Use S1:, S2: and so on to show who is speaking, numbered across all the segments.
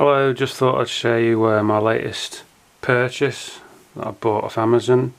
S1: Hello, just thought I'd show you my latest purchase that I bought off Amazon.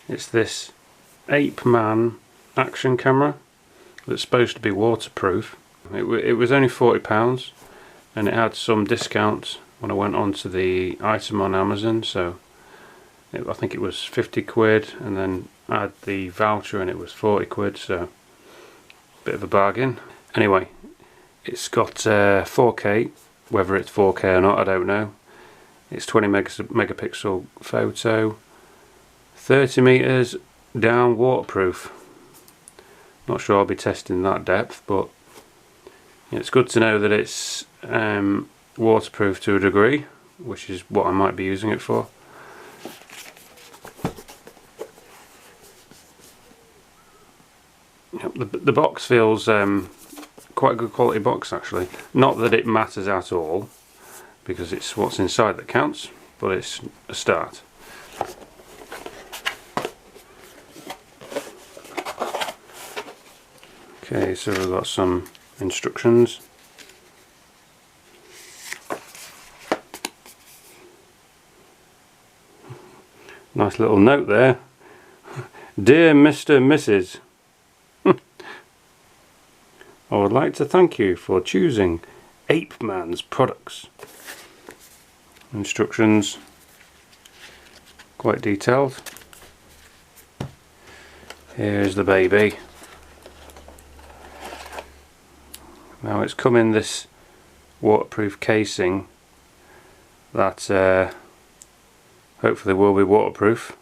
S1: It's this Apeman action camera that's supposed to be waterproof. It was only £40 and it had some discounts when I went onto the item on Amazon, so I think it was 50 quid, and then I had the voucher and it was 40 quid, so bit of a bargain. Anyway, it's got 4K. Whether it's 4K or not, I don't know. It's 20 megapixel photo, 30 meters down, waterproof. Not sure I'll be testing that depth, but it's good to know that it's waterproof to a degree, which is what I might be using it for. The box feels quite a good quality box actually. Not that it matters at all, because it's what's inside that counts, but it's a start. Okay, so we've got some instructions. Nice little note there. Dear Mr. and Mrs. I would like to thank you for choosing Apeman's products. Instructions, quite detailed. Here's the baby. Now it's come in this waterproof casing that hopefully will be waterproof.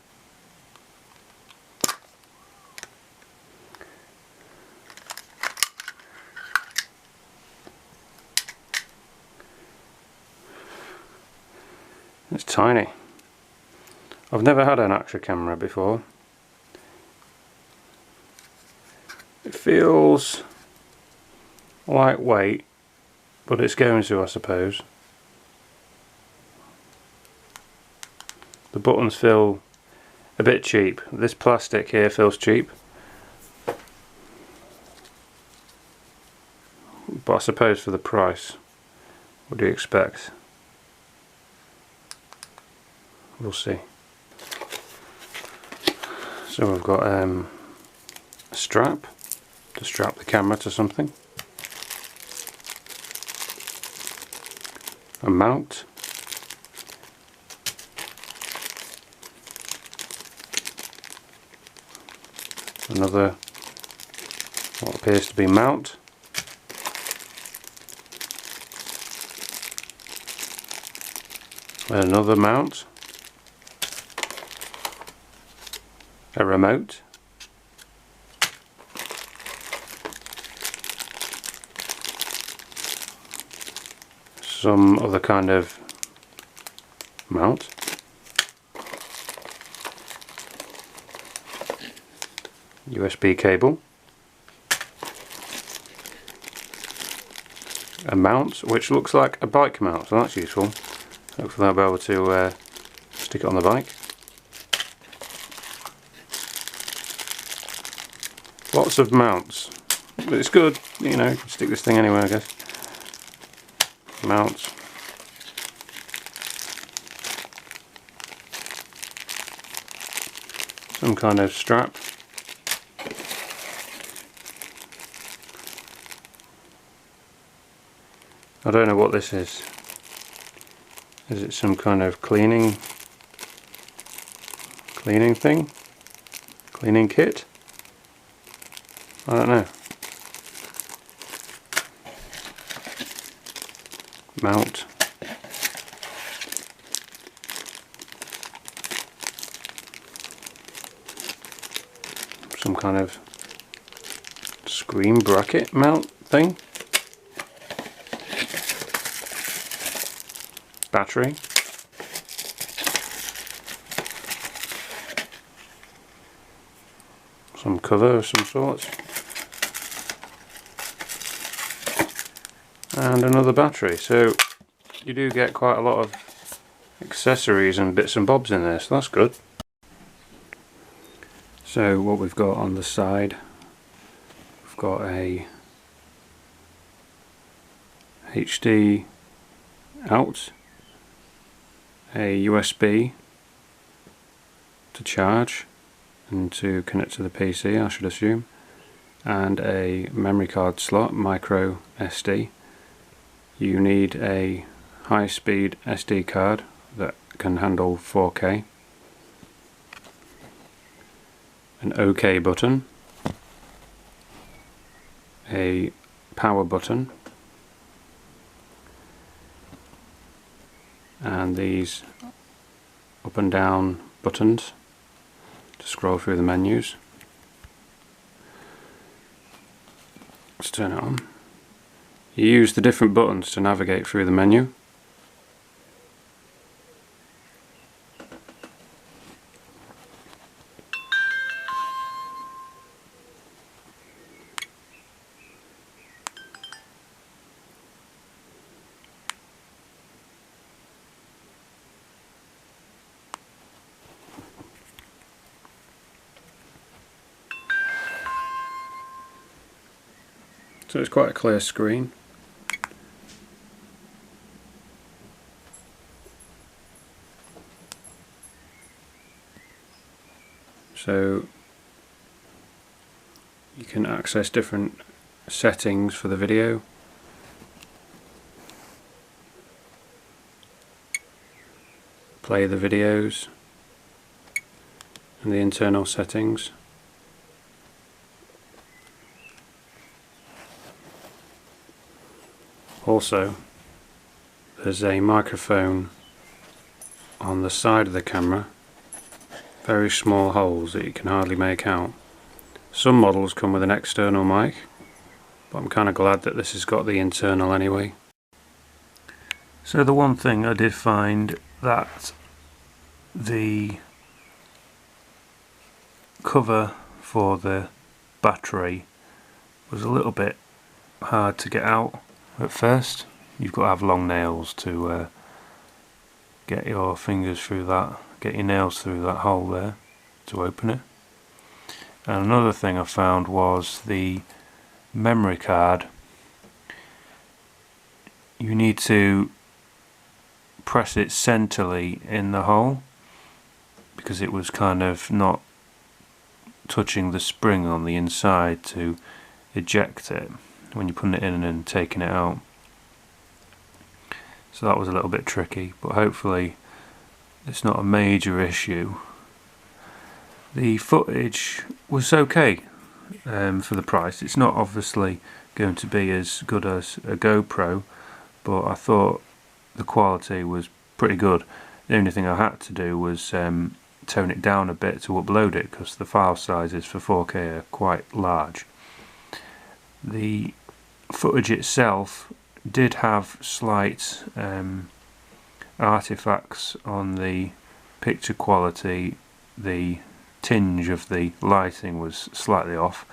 S1: It's tiny. I've never had an action camera before. It feels lightweight, but it's going to, I suppose. The buttons feel a bit cheap. This plastic here feels cheap, but I suppose for the price, what do you expect? We'll see. So we've got a strap to strap the camera to something, a mount, another what appears to be mount, and another mount, a remote, some other kind of mount, USB cable, a mount which looks like a bike mount, so that's useful. Hopefully I'll be able to stick it on the bike. Lots of mounts, but it's good, you know, you can stick this thing anywhere, I guess. Mounts. Some kind of strap. I don't know what this is. Is it some kind of cleaning thing? Cleaning kit? I don't know. Mount. Some kind of screen bracket mount thing. Battery. Some cover of some sorts. And another battery, so you do get quite a lot of accessories and bits and bobs in there, so that's good. So what we've got on the side, we've got a HD out, a USB to charge and to connect to the PC, I should assume, and a memory card slot, micro SD. You need a high-speed SD card that can handle 4K, an OK button, a power button, and these up and down buttons to scroll through the menus. Let's turn it on. You use the different buttons to navigate through the menu. So it's quite a clear screen. So you can access different settings for the video. Play the videos and the internal settings. Also, there's a microphone on the side of the camera, very small holes that you can hardly make out. Some models come with an external mic, but I'm kind of glad that this has got the internal anyway. So the one thing I did find, that the cover for the battery was a little bit hard to get out at first. You've got to have long nails to get your fingers through that, get your nails through that hole there to open it. And another thing I found was the memory card. You need to press it centrally in the hole because it was kind of not touching the spring on the inside to eject it when you're putting it in and taking it out. So that was a little bit tricky, but hopefully it's not a major issue. The footage was okay for the price. It's not obviously going to be as good as a GoPro, but I thought the quality was pretty good. The only thing I had to do was tone it down a bit to upload it, because the file sizes for 4K are quite large. The footage itself did have slight artifacts on the picture quality. The tinge of the lighting was slightly off,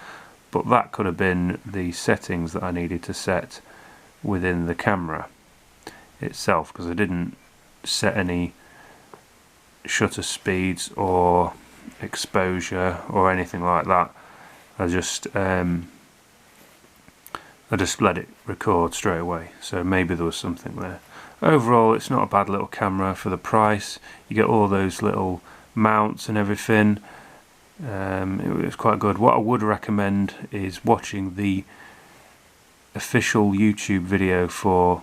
S1: but that could have been the settings that I needed to set within the camera itself, because I didn't set any shutter speeds or exposure or anything like that. I just let it record straight away, so maybe there was something there. Overall, it's not a bad little camera for the price. You get all those little mounts and everything. It was quite good. What I would recommend is watching the official YouTube video for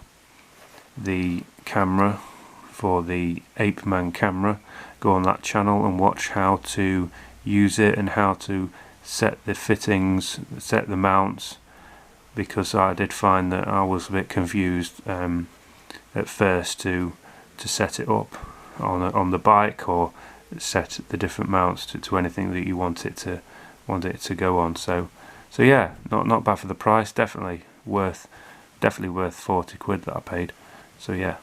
S1: the camera, for the Apeman camera. Go on that channel and watch how to use it and how to set the fittings, set the mounts, because I did find that I was a bit confused at first to set it up on the bike, or set the different mounts to anything that you want it to go on. So yeah, not bad for the price. Definitely worth 40 quid that I paid. So yeah.